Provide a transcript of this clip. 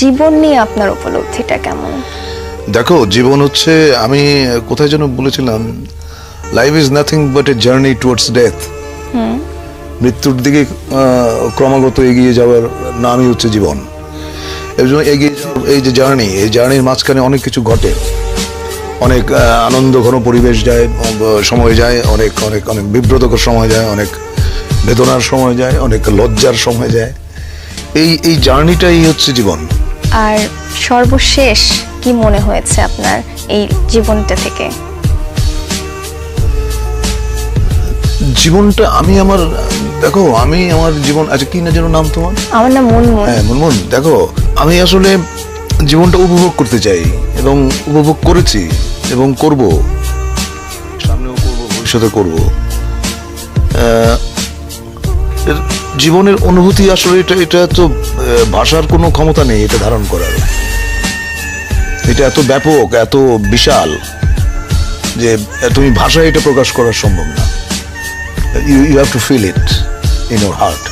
জীবন নিয়ে আপনার উপলব্ধিটা কেমন? দেখো, জীবন হচ্ছে, আমি কোথায় যেন বলেছিলাম, life is nothing but a journey towards death. মৃত্যুর দিকে ক্রমাগত এগিয়ে যাওয়ার নামই হচ্ছে জীবন। এর জন্য এগিয়ে যাওয়ার এই যে জার্নি, এই জার্নির মাঝখানে অনেক কিছু ঘটে, অনেক আনন্দ ঘন পরিবেশ যায়, সময় যায়, অনেক অনেক অনেক বিব্রতকর সময় যায়, অনেক বেদনার সময় যায়, অনেক লজ্জার সময় যায়। এই জার্নিটাই হচ্ছে জীবন। আর সর্বশেষ কি মনে হয়েছে আপনার এই জীবনটা থেকে? জীবনটা আমি আমার জীবন, আচ্ছা কি না যেন নাম তোমার? আমার নাম মুনমুন। হ্যাঁ, মুনমুন। দেখো, আমি আসলে জীবনটা উপভোগ করতে চাই এবং উপভোগ করেছি এবং করব, সামনেও করব, ভবিষ্যতে করব। জীবনের অনুভূতি আসলে এটা তো ভাষার কোনো ক্ষমতা নেই এটা ধারণ করার। এটা এত ব্যাপক, এত বিশাল যে তুমি ভাষায় এটা প্রকাশ করা সম্ভব না। You have to feel it in your heart.